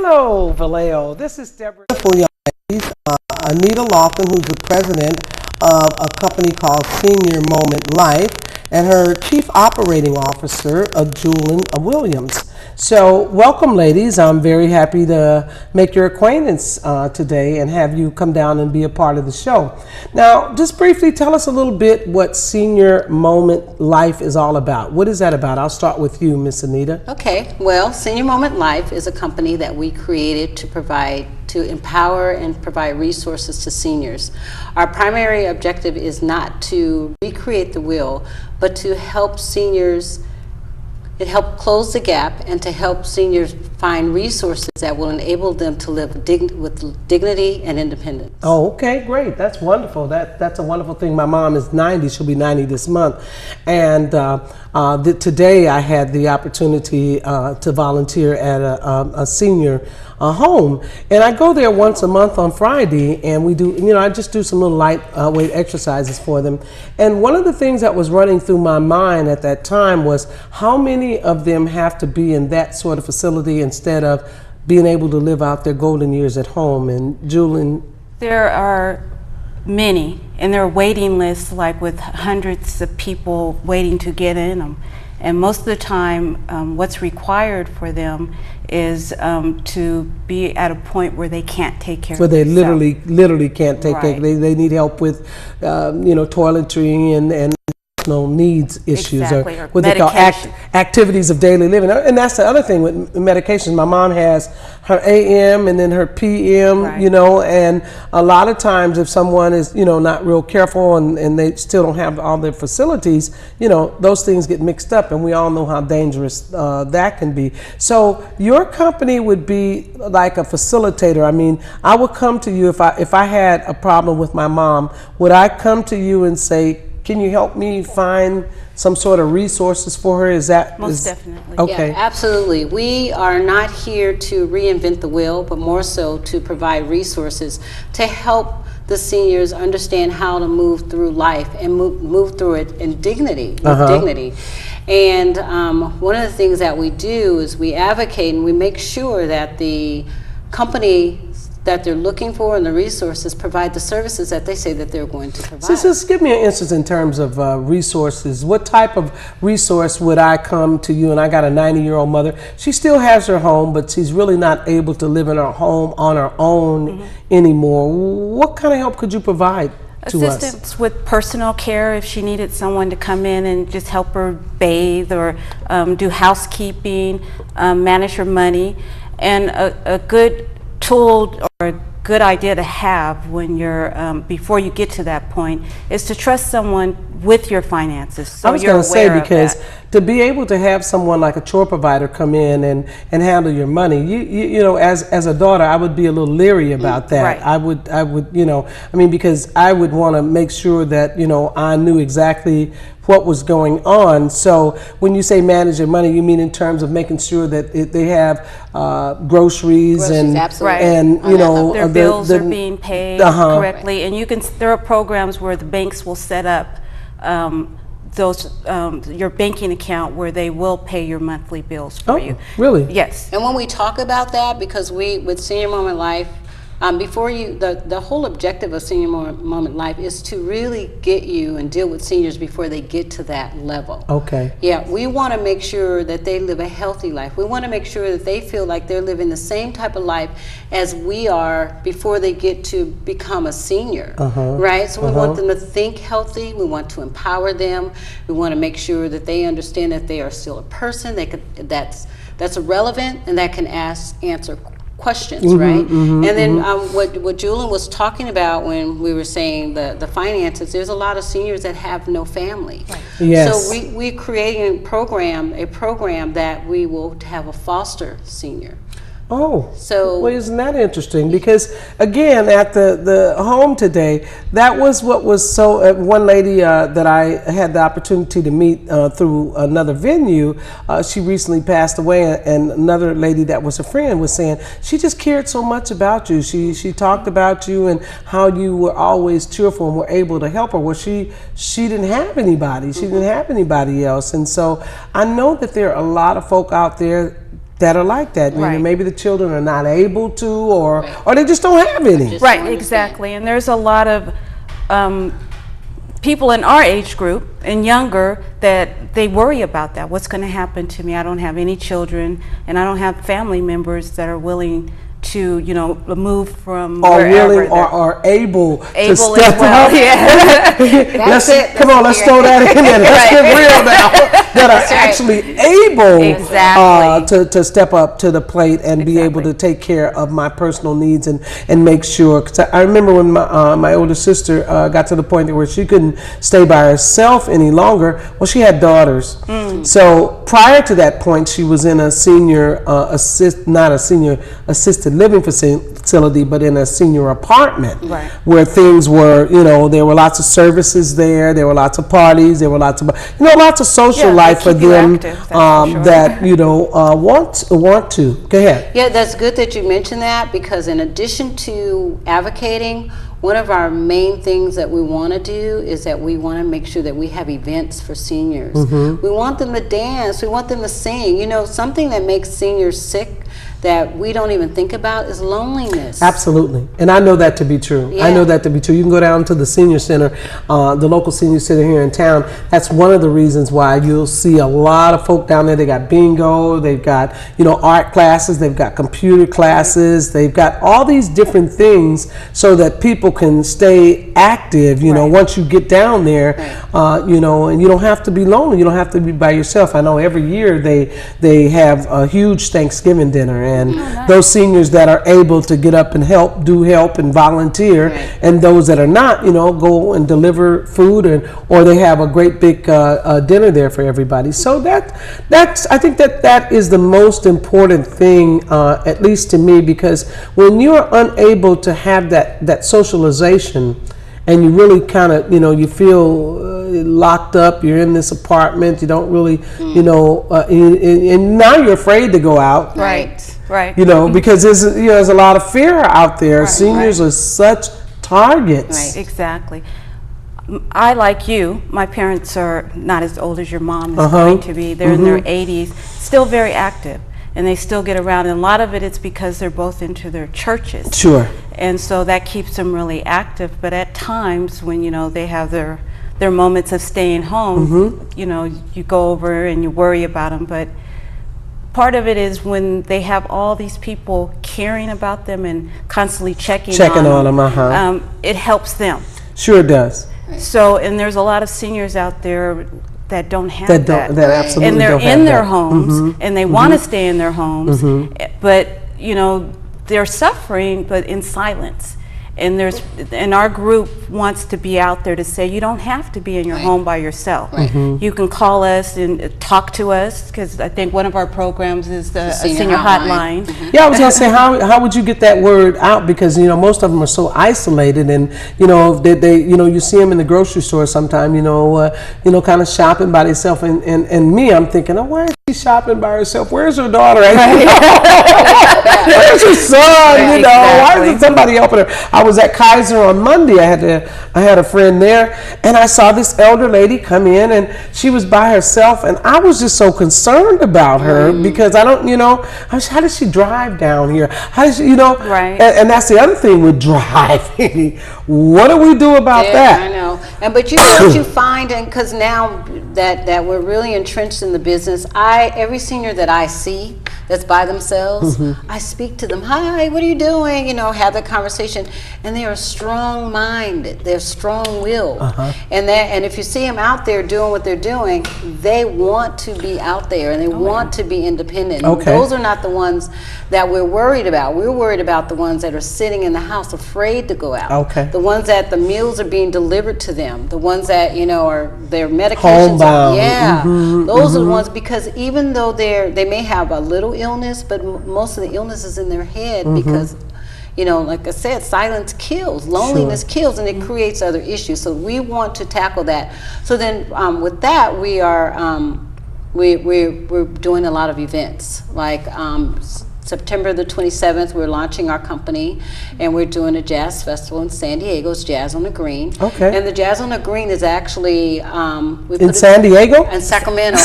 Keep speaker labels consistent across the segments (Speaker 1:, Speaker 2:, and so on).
Speaker 1: Hello, Vallejo. This is Debora.
Speaker 2: Wonderful young ladies. Anita Logan, who's the president of a company called Senior Moment Life, and her chief operating officer, Julian Williams. So welcome, ladies. I'm very happy to make your acquaintance today and have you come down and be a part of the show. Now, just briefly tell us a little bit what Senior Moment Life is all about. What is that about? I'll start with you, Miss Anita.
Speaker 3: Okay, well, Senior Moment Life is a company that we created to empower and provide resources to seniors. Our primary objective is not to recreate the wheel, but to help seniors. It helped close the gap and to help seniors find resources that will enable them to live with dignity and independence.
Speaker 1: Oh, okay, great. That's wonderful. That's a wonderful thing. My mom is 90. She'll be 90 this month. And today I had the opportunity to volunteer at a senior home. And I go there once a month on Friday, and we do, I just do some little light weight exercises for them. And one of the things that was running through my mind at that time was how many of them have to be in that sort of facility instead of being able to live out their golden years at home. And Julian?
Speaker 4: There are many, and there are waiting lists like with hundreds of people waiting to get in them. And most of the time, what's required for them is to be at a point where they can't take care of themselves.
Speaker 1: Where they literally can't take care. They need help with, toiletry and needs issues,
Speaker 4: exactly,
Speaker 1: or what they call activities of daily living. And that's the other thing with medications. My mom has her AM and then her PM, and a lot of times if someone is, not real careful and they still don't have all their facilities, those things get mixed up, and we all know how dangerous that can be. So your company would be like a facilitator. I mean, I would come to you if I had a problem with my mom. Would I come to you and say, can you help me find some sort of resources for her?
Speaker 4: Most definitely.
Speaker 1: Okay.
Speaker 3: Yeah, absolutely. We are not here to reinvent the wheel, but more so to provide resources to help the seniors understand how to move through life and move through it in dignity, with dignity. And one of the things that we do is we advocate and we make sure that the company that they're looking for and the resources provide the services that they say that they're going to provide.
Speaker 1: So just give me an instance in terms of resources. What type of resource would I come to you? And I got a 90-year-old mother. She still has her home, but she's really not able to live in her home on her own anymore. What kind of help could you provide to us?
Speaker 4: Assistance with personal care if she needed someone to come in and just help her bathe or do housekeeping, manage her money, and a good tool or a good idea to have when you're before you get to that point is to trust someone with your finances. So
Speaker 1: I was
Speaker 4: going to
Speaker 1: say, because to be able to have someone like a chore provider come in and handle your money, you as a daughter, I would be a little leery about that.
Speaker 4: Right.
Speaker 1: I would, because I would want to make sure that, I knew exactly what was going on. So when you say manage your money, you mean in terms of making sure that they have groceries and
Speaker 3: absolutely.
Speaker 1: And
Speaker 4: their bills are being paid correctly, and there are programs where the banks will set up your banking account where they will pay your monthly bills for you.
Speaker 1: Really?
Speaker 4: Yes.
Speaker 3: And when we talk about that, because with Senior Moment Life, the whole objective of Senior Moment Life is to really get you and deal with seniors before they get to that level.
Speaker 1: Okay.
Speaker 3: Yeah, we want to make sure that they live a healthy life. We want to make sure that they feel like they're living the same type of life as we are before they get to become a senior, right? So we want them to think healthy. We want to empower them. We want to make sure that they understand that they are still a person that's relevant and that can answer questions, right? And then what Julian was talking about when we were saying the finances, there's a lot of seniors that have no family. Right.
Speaker 1: Yes.
Speaker 3: So we're creating a program that we will have a foster senior.
Speaker 1: Oh,
Speaker 3: so
Speaker 1: well, isn't that interesting? Because again, at the home today, that was what was so. One lady that I had the opportunity to meet through another venue, she recently passed away, and another lady that was a friend was saying she just cared so much about you. She talked about you and how you were always cheerful and were able to help her. Well, she didn't have anybody. She didn't have anybody else, and so I know that there are a lot of folk out there that are like that.
Speaker 4: Right.
Speaker 1: Maybe the children are not able to, or they just don't have any.
Speaker 4: Right, exactly. And there's a lot of people in our age group and younger that they worry about that. What's going to happen to me? I don't have any children, and I don't have family members that are willing to, you know, move from wherever.
Speaker 1: Willing or able to
Speaker 4: Able
Speaker 1: step
Speaker 4: as well,
Speaker 1: up.
Speaker 4: yeah.
Speaker 1: Let's throw that in there. Let's get real now. That are actually able to step up to the plate and be able to take care of my personal needs and make sure. Because I remember when my older sister got to the point where she couldn't stay by herself any longer. Well, she had daughters. So prior to that point, she was in a senior not a senior assisted living facility, but in a senior apartment, where things were, you know, there were lots of services there were lots of parties, there were lots of, you know, lots of social life for them that, you know, want to. Go ahead.
Speaker 3: Yeah, that's good that you mentioned that, because in addition to advocating, one of our main things that we want to do is that we want to make sure that we have events for seniors. We want them to dance, we want them to sing. You know, something that makes seniors sick that we don't even think about is loneliness.
Speaker 1: Absolutely. And I know that to be true. I know that to be true. You can go down to the senior center, the local senior center here in town. That's one of the reasons why you'll see a lot of folk down there. They got bingo, they've got, you know, art classes, they've got computer classes, they've got all these different things so that people can stay active, you know, once you get down there, you know, and you don't have to be lonely. You don't have to be by yourself. I know every year they have a huge Thanksgiving dinner. And those seniors that are able to get up and help and volunteer, and those that are not, you know, go and deliver food, or they have a great big dinner there for everybody. So that's I think that is the most important thing, at least to me, because when you're unable to have that socialization, and you really kind of, you know, you feel locked up, you're in this apartment, you don't really, you know, and now you're afraid to go out.
Speaker 4: Right.
Speaker 1: You know, because there's a lot of fear out there. Seniors are such targets.
Speaker 4: Exactly. I, like you, my parents are not as old as your mom is going to be. They're in their 80s, still very active, and they still get around. And a lot of it is because they're both into their churches.
Speaker 1: Sure.
Speaker 4: And so that keeps them really active. But at times when, you know, they have their moments of staying home, you know, you go over and you worry about them. But part of it is when they have all these people caring about them and constantly checking on them, it helps them.
Speaker 1: Sure does.
Speaker 4: So, and there's a lot of seniors out there that don't have that.
Speaker 1: That absolutely
Speaker 4: and they're
Speaker 1: don't have
Speaker 4: in their
Speaker 1: that.
Speaker 4: homes, and they want to stay in their homes, but, you know, they're suffering, but in silence. And our group wants to be out there to say you don't have to be in your home by yourself. You can call us and talk to us, because I think one of our programs is the senior hotline.
Speaker 1: Yeah, I was going to say, how would you get that word out? Because, you know, most of them are so isolated, and, you know, they you know, you see them in the grocery store sometime, you know, kind of shopping by themselves, and me, I'm thinking, oh, why is she shopping by herself? Where's her daughter? Where's her son? You know, why isn't somebody helping her? I was at Kaiser on Monday. I had a friend there, and I saw this elder lady come in, and she was by herself, and I was just so concerned about her, because I don't, you know, how does she drive down here? How does she, you know? And that's the other thing with driving. What do we do about that?
Speaker 3: I know. But you know what you find, and because now that we're really entrenched in the business, every senior that I see that's by themselves, I speak to them. Hi, what are you doing? You know, have that conversation. And they are strong-minded. They're strong-willed. And if you see them out there doing what they're doing, they want to be out there, and they want to be independent. Those are not the ones that we're worried about. We're worried about the ones that are sitting in the house afraid to go out. The ones that the meals are being delivered to them. The ones that, you know, are their medications. Those are the ones, because even though they may have a little illness, but most of the illness is in their head, because, you know, like I said, silence kills, loneliness kills, and it creates other issues. So we want to tackle that. So then with that, we are we're doing a lot of events, like September the 27th, we're launching our company, and we're doing a jazz festival in San Diego. It's Jazz on the Green. And the Jazz on the Green is actually
Speaker 1: in San Diego?
Speaker 3: And Sacramento.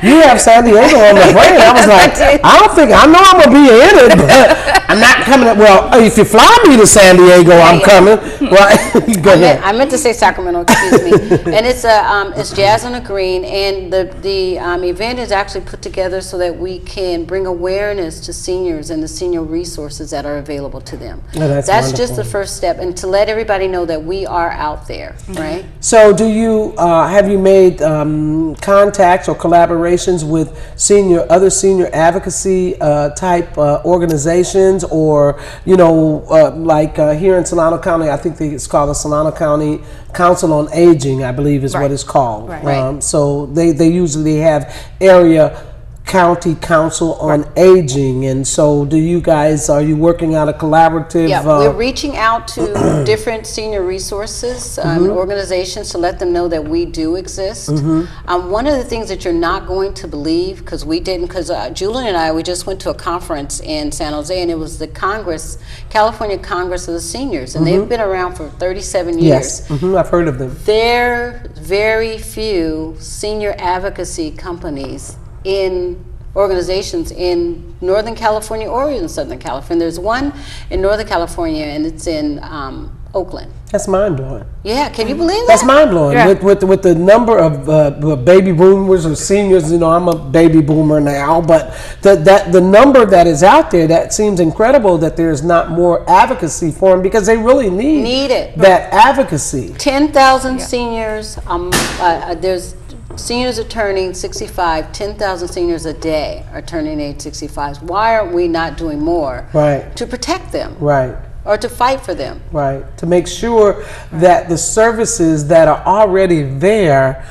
Speaker 1: you have San Diego on the brain. I was like, I know I'm going to be in it, but I'm not coming up. Well, if you fly me to San Diego, I'm coming. Right? Go ahead.
Speaker 3: I meant to say Sacramento, excuse me. And it's Jazz on the Green, and the event is actually put together so that we can bring awareness to seniors and the senior resources that are available to them.
Speaker 1: Oh, that's
Speaker 3: just the first step, and to let everybody know that we are out there, right?
Speaker 1: So do you, have you made contacts or collaborations with other senior advocacy type organizations, or, like here in Solano County, I think it's called the Solano County Council on Aging, I believe is what it's called.
Speaker 3: Right.
Speaker 1: So they usually have area county council on aging, and so are you working out a collaborative?
Speaker 3: Yeah, we're reaching out to different senior resources and organizations to let them know that we do exist. One of the things that you're not going to believe, because Julian and I, we just went to a conference in San Jose, and it was the California Congress of the Seniors, and they've been around for 37 years.
Speaker 1: Yes, I've heard of them.
Speaker 3: There are very few senior advocacy companies in organizations in Northern California or in Southern California. There's one in Northern California, and it's in Oakland.
Speaker 1: That's mind-blowing.
Speaker 3: Yeah, can you believe that?
Speaker 1: That's mind-blowing.
Speaker 3: Yeah.
Speaker 1: With the number of baby boomers or seniors, I'm a baby boomer now, but the number that is out there, that seems incredible that there's not more advocacy for them, because they really need
Speaker 3: it.
Speaker 1: That advocacy.
Speaker 3: 10,000 seniors, there's seniors are turning 65, 10,000 seniors a day are turning age 65. Why aren't we not doing more to protect them?
Speaker 1: Right.
Speaker 3: Or to fight for them?
Speaker 1: Right. To make sure that the services that are already there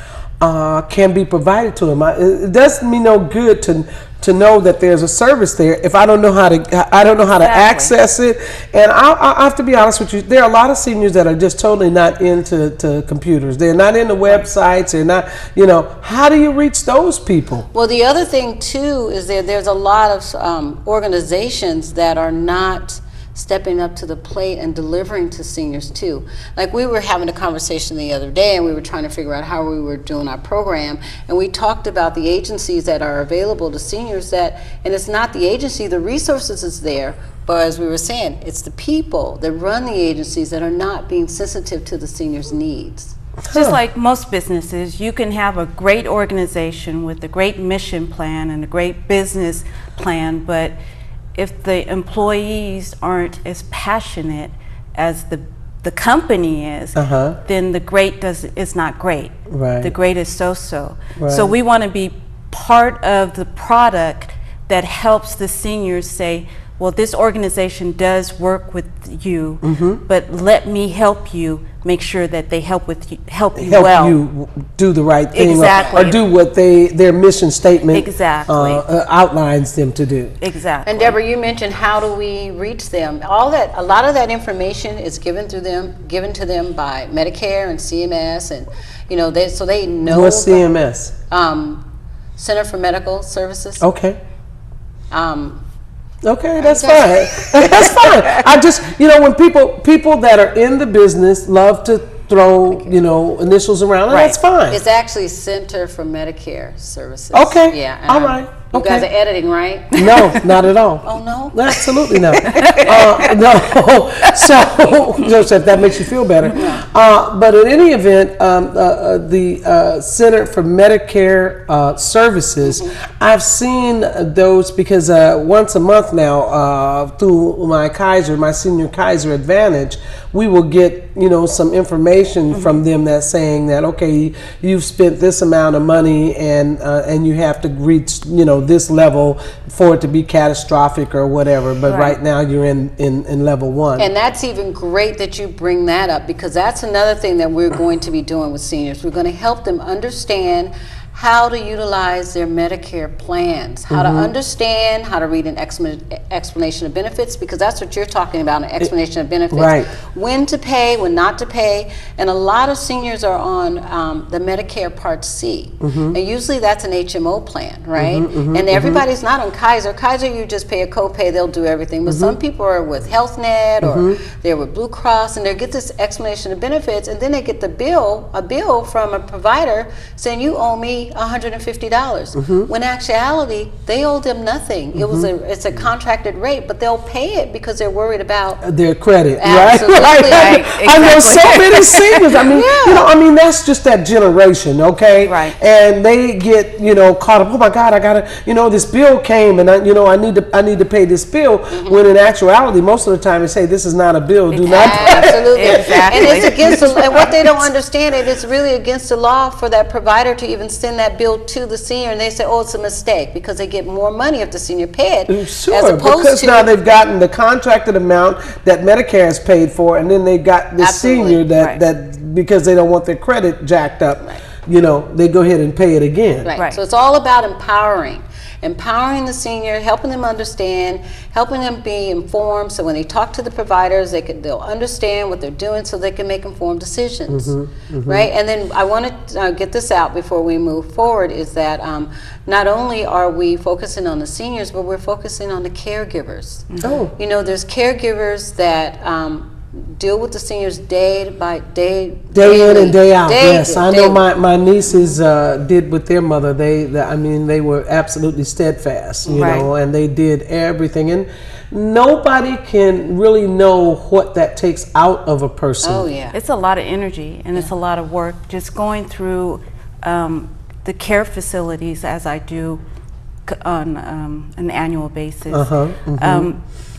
Speaker 1: can be provided to them. It does me no good to know that there's a service there if I don't know how to access it. And I have to be honest with you, there are a lot of seniors that are just totally not into computers. They're not into websites. They're not, how do you reach those people?
Speaker 3: Well, the other thing too is there's a lot of organizations that are not stepping up to the plate and delivering to seniors too. Like, we were having a conversation the other day, and we were trying to figure out how we were doing our program, and we talked about the agencies that are available to seniors, and it's not the agency, the resources is there, but as we were saying, it's the people that run the agencies that are not being sensitive to the seniors' needs.
Speaker 4: Just like most businesses, you can have a great organization with a great mission plan and a great business plan, but if the employees aren't as passionate as the company is, then the great is not great.
Speaker 1: Right.
Speaker 4: The great is so-so.
Speaker 1: Right.
Speaker 4: So we want to be part of the product that helps the seniors say, well, this organization does work with you, but let me help you make sure that they help you well.
Speaker 1: You do the right thing,
Speaker 4: exactly.
Speaker 1: or do what their mission statement
Speaker 4: exactly
Speaker 1: outlines them to do.
Speaker 4: Exactly.
Speaker 3: And Deborah, you mentioned, how do we reach them? A lot of that information is given to them by Medicare and CMS, and so they know.
Speaker 1: What's CMS?
Speaker 3: Center for Medical Services.
Speaker 1: Okay. Okay, that's fine. That's fine. I just, when people that are in the business love to throw, initials around, and that's fine.
Speaker 3: It's actually Center for Medicare Services.
Speaker 1: Okay.
Speaker 3: Yeah.
Speaker 1: All right.
Speaker 3: You guys are editing, right?
Speaker 1: No, not at all.
Speaker 3: Oh, no?
Speaker 1: Absolutely not. No. So, Joseph, that makes you feel better. But in any event, the Center for Medicare Services, I've seen those because once a month now, through my senior Kaiser Advantage, we will get, some information from them that's saying that, okay, you've spent this amount of money and you have to reach, this level for it to be catastrophic or whatever, but right now you're in level 1.
Speaker 3: And that's even great that you bring that up, because that's another thing that we're going to be doing with seniors. We're going to help them understand how to utilize their Medicare plans, how to understand, how to read an explanation of benefits, because that's what you're talking about, an explanation of benefits.
Speaker 1: Right. When
Speaker 3: to pay, when not to pay. And a lot of seniors are on the Medicare Part C. And usually that's an HMO plan, right? And everybody's not on Kaiser. Kaiser, you just pay a copay, they'll do everything. But some people are with HealthNet or they're with Blue Cross, and they get this explanation of benefits, and then they get a bill from a provider saying, you owe me me $150. When in actuality, they owe them nothing. It's a contracted rate, but they'll pay it because they're worried about
Speaker 1: their credit.
Speaker 3: Absolutely.
Speaker 1: Right?
Speaker 4: Exactly.
Speaker 1: I know so many seniors. I mean, that's just that generation, okay?
Speaker 4: Right.
Speaker 1: And they get, caught up. Oh my God, I gotta, this bill came, and I need to pay this bill. When in actuality, most of the time they say this is not a bill. Do not pay.
Speaker 3: Absolutely.
Speaker 4: Exactly.
Speaker 3: And it's against and what they don't understand it's really against the law for that provider to even send that bill to the senior, and they say, oh, it's a mistake, because they get more money if the senior paid it.
Speaker 1: Sure,
Speaker 3: as opposed
Speaker 1: because
Speaker 3: to
Speaker 1: now they've gotten the contracted amount that Medicare has paid for, and then they've got the senior that because they don't want their credit jacked up, they go ahead and pay it again.
Speaker 3: Right. So it's all about empowering the senior, helping them understand, helping them be informed, so when they talk to the providers, they'll understand what they're doing, so they can make informed decisions, right? And then I want to get this out before we move forward, is that not only are we focusing on the seniors, but we're focusing on the caregivers. There's caregivers that deal with the seniors day in and day out.
Speaker 1: Yes, I know my nieces did with their mother. They were absolutely steadfast, you know, and they did everything. And nobody can really know what that takes out of a person.
Speaker 3: Oh yeah,
Speaker 4: it's a lot of energy, and it's a lot of work just going through the care facilities, as I do on an annual basis.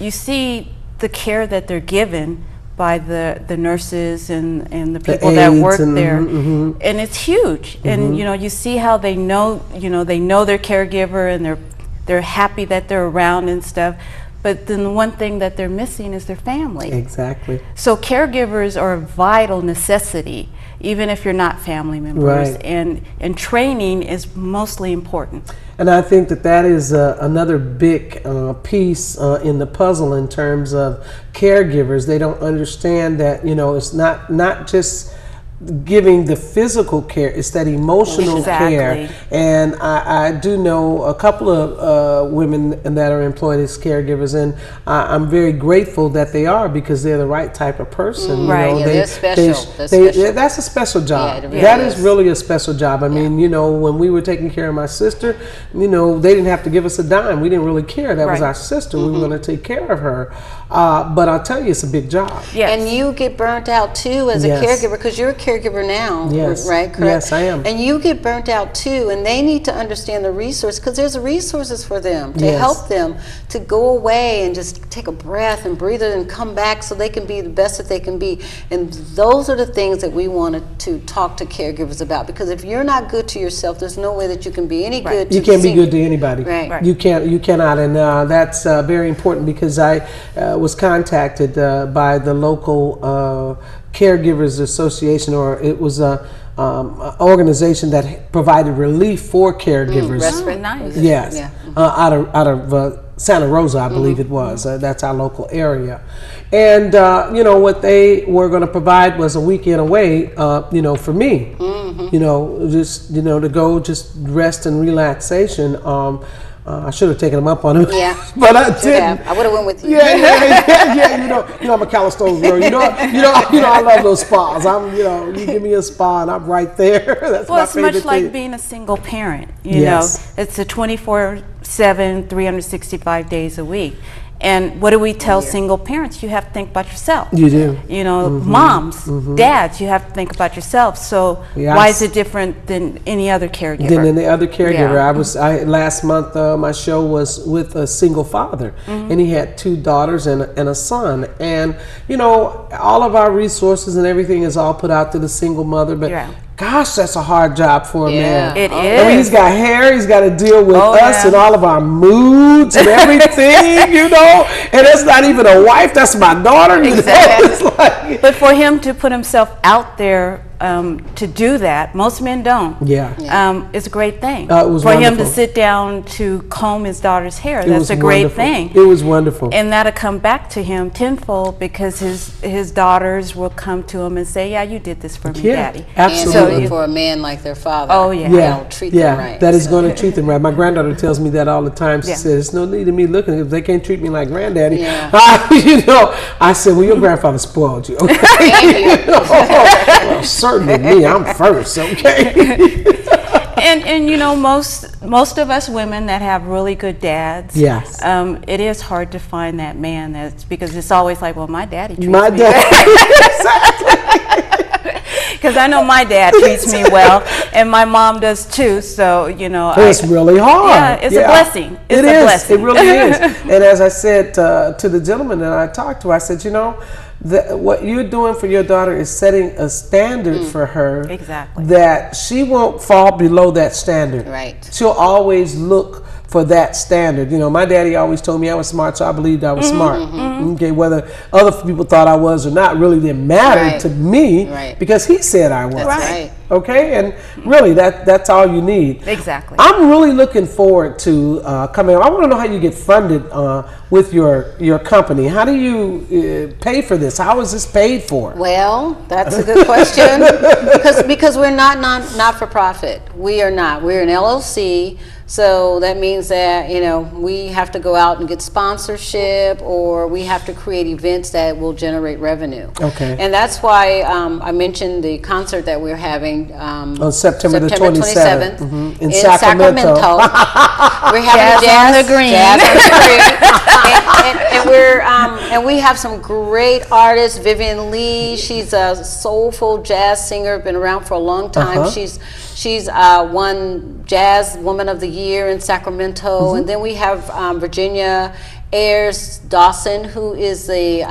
Speaker 4: You see the care that they're given by the nurses and the people that work there, and it's huge. And you see how they know their caregiver, and they're happy that they're around and stuff. But then the one thing that they're missing is their family.
Speaker 1: Exactly.
Speaker 4: So caregivers are a vital necessity, even if you're not family members. And training is mostly important.
Speaker 1: And I think that is another big piece in the puzzle in terms of caregivers. They don't understand that, it's not just giving the physical care, it's that emotional care. And I do know a couple of women that are employed as caregivers, and I'm very grateful that they are, because they're the right type of person.
Speaker 3: They're special.
Speaker 1: That's a special job.
Speaker 3: Yeah,
Speaker 1: that is really a special job. I mean, when we were taking care of my sister, they didn't have to give us a dime. We didn't really care. That was our sister. We were going to take care of her. But I'll tell you, it's a big job.
Speaker 3: And you get burnt out too as a caregiver, because you're a caregiver now, right? Correct?
Speaker 1: Yes, I am.
Speaker 3: And you get burnt out too, and they need to understand the resource, because there's resources for them to help them to go away and just take a breath and breathe it and come back, so they can be the best that they can be. And those are the things that we wanted to talk to caregivers about, because if you're not good to yourself, there's no way that you can be any good to
Speaker 1: you can't be good to anybody. You cannot. And that's very important, because I was contacted by the local Caregivers Association, or it was a organization that provided relief for caregivers.
Speaker 3: Nice.
Speaker 1: Yes, out of Santa Rosa, I believe it was. That's our local area. And what they were going to provide was a weekend away, for me. Just to go, just rest and relaxation. I should have taken them up on it, but I didn't.
Speaker 3: I would have went with you.
Speaker 1: I'm a Calistoga girl. I love those spas. You give me a spa and I'm right there. That's my favorite thing.
Speaker 4: It's much like being a single parent. You know, it's a 24/7, 365 days a week. And what do we tell single parents? You have to think about yourself.
Speaker 1: You do.
Speaker 4: Moms, dads, you have to think about yourself. So why is it different than any other caregiver?
Speaker 1: Than any other caregiver. Last month, my show was with a single father, and he had 2 daughters and a son. And, all of our resources and everything is all put out to the single mother. But gosh, that's a hard job for a man.
Speaker 4: It is.
Speaker 1: I mean, he's got hair, he's got to deal with us and all of our moods and everything, and it's not even a wife, that's my daughter.
Speaker 4: Exactly. But for him to put himself out there to do that, most men don't. It's a great thing.
Speaker 1: It was
Speaker 4: for
Speaker 1: wonderful.
Speaker 4: him to sit down to comb his daughter's hair, that's a great thing.
Speaker 1: It was wonderful.
Speaker 4: And that'll come back to him tenfold, because his daughters will come to him and say, you did this for me, Daddy.
Speaker 1: Absolutely.
Speaker 3: And for a man like their father. Treat them right.
Speaker 1: That is going to treat them right. My granddaughter tells me that all the time. She says, there's no need of me looking, if they can't treat me like granddaddy. I said, well, your grandfather spoiled you. Okay? Well, certainly me, I'm first, okay?
Speaker 4: And you know, most of us women that have really good dads,
Speaker 1: yes,
Speaker 4: it is hard to find that man. That's because it's always like, well, my daddy treats
Speaker 1: my
Speaker 4: me
Speaker 1: dad.
Speaker 4: because I know my dad treats me well, and my mom does too. So you know,
Speaker 1: it's really hard.
Speaker 4: Yeah, it's a blessing. It's
Speaker 1: a
Speaker 4: blessing.
Speaker 1: It really is. And as I said to the gentleman that I talked to, I said, you know, what you're doing for your daughter is setting a standard for her.
Speaker 4: Exactly.
Speaker 1: That she won't fall below that standard.
Speaker 3: Right.
Speaker 1: She'll always look for that standard. You know, my daddy always told me I was smart, so I believed I was smart. Okay, whether other people thought I was or not really didn't matter to me because he said I was.
Speaker 3: That's right.
Speaker 1: Okay, and really that's all you need.
Speaker 4: Exactly.
Speaker 1: I'm really looking forward to coming. I want to know how you get funded with your company. How do you pay for this? How is this paid for?
Speaker 3: Well, that's a good question because we're not for profit. We are not. We're an LLC. So that means that, you know, we have to go out and get sponsorship, or we have to create events that will generate revenue.
Speaker 1: Okay.
Speaker 3: And that's why I mentioned the concert that we're having
Speaker 1: on September the 27th
Speaker 3: in Sacramento. We're having
Speaker 4: Jazz on the Green.
Speaker 3: and we have some great artists. Vivian Lee, she's a soulful jazz singer, been around for a long time. She's won Jazz Woman of the Year in Sacramento. And then we have Virginia Ayers Dawson, who is the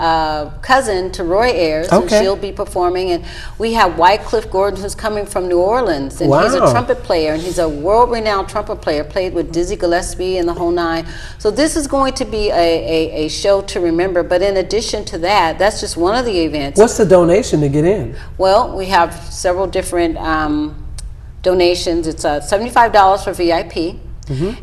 Speaker 3: cousin to Roy Ayers, and she'll be performing. And we have Wycliffe Gordon, who's coming from New Orleans, and he's a trumpet player, and he's a world-renowned trumpet player, played with Dizzy Gillespie and the whole nine. So this is going to be a show to remember. But in addition to that, that's just one of the events.
Speaker 1: What's the donation to get in?
Speaker 3: Well, we have several different donations. It's $75 for VIP.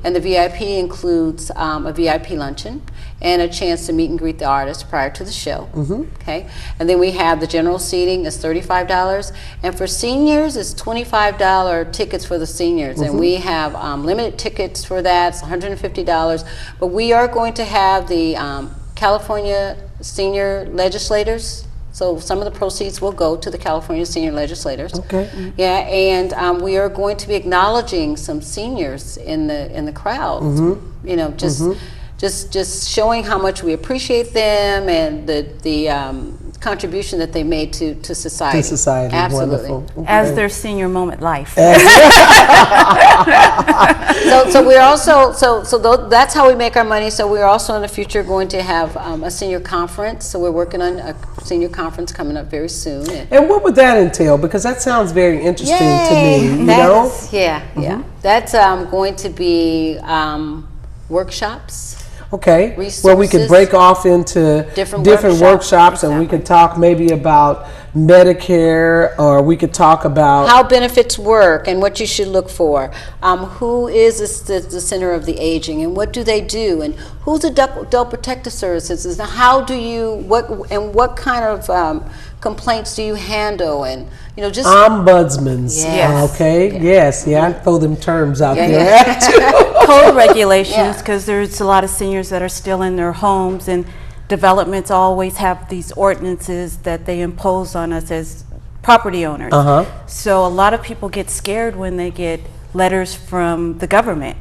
Speaker 3: And the VIP includes a VIP luncheon and a chance to meet and greet the artist prior to the show. Okay, and then we have the general seating is $35, and for seniors it's $25 tickets for the seniors, and we have limited tickets for that. It's $150, but we are going to have the California senior legislators. So some of the proceeds will go to the California senior legislators.
Speaker 1: Okay.
Speaker 3: Yeah, and we are going to be acknowledging some seniors in the crowd. You know, just showing how much we appreciate them and the contribution that they made to society.
Speaker 1: To society,
Speaker 3: absolutely.
Speaker 1: Wonderful. Okay.
Speaker 4: As their senior moment life.
Speaker 3: So we're also that's how we make our money. So we're also in the future going to have a senior conference. So we're working on a senior conference coming up very soon.
Speaker 1: And what would that entail? Because that sounds very interesting to me. You know?
Speaker 3: Yeah. That's going to be workshops.
Speaker 1: Okay,
Speaker 3: Resources,
Speaker 1: well, we could break off into different workshops, and we could talk maybe about Medicare, or we could talk about
Speaker 3: how benefits work and what you should look for. Who is the Center of the Aging, and what do they do, and who's Adult Protective Services, and how do you what kind of complaints do you handle, and you know, just
Speaker 1: ombudsmans.
Speaker 3: Yes.
Speaker 1: Okay. Yes. I throw them terms out there.
Speaker 4: Code regulations, because there's a lot of seniors that are still in their homes, and developments always have these ordinances that they impose on us as property owners. So a lot of people get scared when they get letters from the government.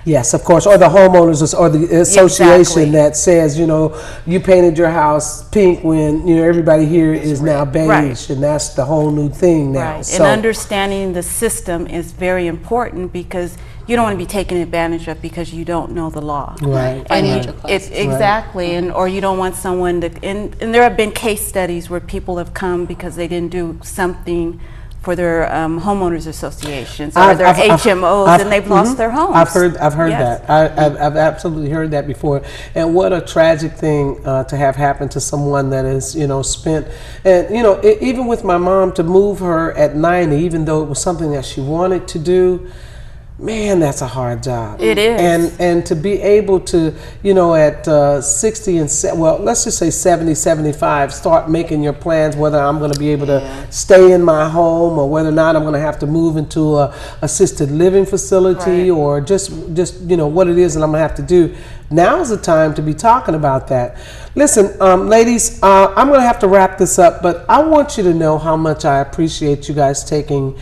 Speaker 1: Yes, of course, or the homeowners or the association that says, you know, you painted your house pink when, you know, everybody here is now beige, and that's the whole new thing now.
Speaker 4: Right.
Speaker 1: So,
Speaker 4: and understanding the system is very important, because you don't want to be taken advantage of because you don't know the law.
Speaker 1: Right.
Speaker 3: Financial
Speaker 4: It's exactly, and or you don't want someone to. And there have been case studies where people have come because they didn't do something for their homeowners associations or their HMOs, and they've lost their homes.
Speaker 1: I've heard that. I've absolutely heard that before. And what a tragic thing to have happened to someone that is, you know, spent. And you know, even with my mom, to move her at 90, even though it was something that she wanted to do. Man, that's a hard job.
Speaker 4: It is.
Speaker 1: And to be able to, you know, at 60 and, well, let's just say 70, 75, start making your plans whether I'm going to be able to stay in my home, or whether or not I'm going to have to move into a assisted living facility, or just you know, what it is that I'm going to have to do. now's the time to be talking about that. Listen, ladies, I'm going to have to wrap this up, but I want you to know how much I appreciate you guys taking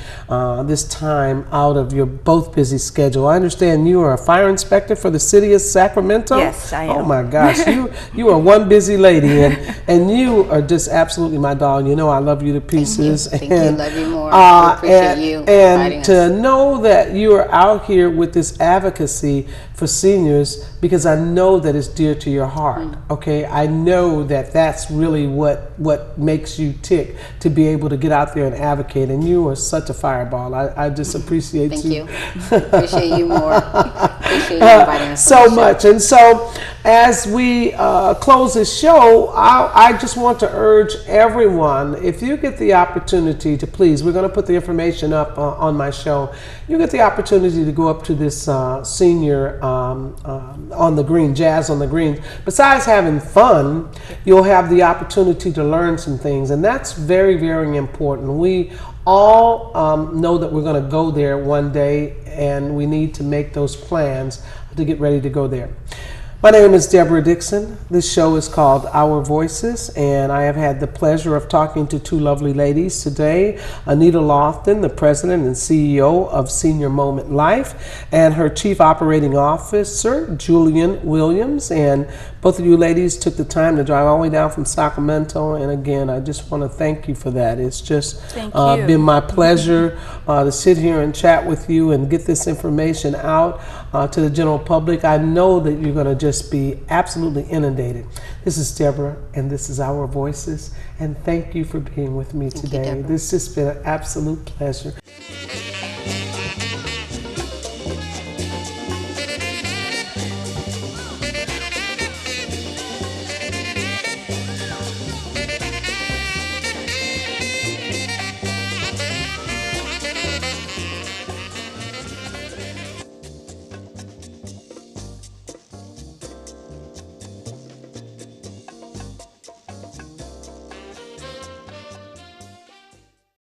Speaker 1: this time out of your both busy schedule. I understand you are a fire inspector for the city of Sacramento.
Speaker 4: Yes, I am.
Speaker 1: Oh my gosh, you are one busy lady, and you are just absolutely my doll. You know I love you to pieces.
Speaker 3: Thank you. Love you more. I appreciate you
Speaker 1: and to know that you are out here with this advocacy for seniors, because I know that it's dear to your heart. Okay, I know that that's really what makes you tick, to be able to get out there and advocate. And you are such a fireball. I just appreciate
Speaker 3: Thank
Speaker 1: you.
Speaker 3: Appreciate you more. Appreciate you inviting us
Speaker 1: so much. And so as we close this show, I just want to urge everyone, if you get the opportunity to, please, we're going to put the information up on my show. You get the opportunity to go up to this senior on the green, Jazz on the Green. Besides having fun, you'll have the opportunity to learn some things, and that's very, very important. We all know that we're going to go there one day, and we need to make those plans to get ready to go there. My name is Debora Dickson. This show is called Our Voices, and I have had the pleasure of talking to two lovely ladies today. Anita Logan, the president and CEO of Senior Moment Life, and her chief operating officer, Julian Williams. And both of you ladies took the time to drive all the way down from Sacramento, and again, I just want to thank you for that. It's just been my pleasure to sit here and chat with you and get this information out to the general public. I know that you're going to just be absolutely inundated. This is Debora, and this is Our Voices, and thank you for being with me today. This has been an absolute pleasure.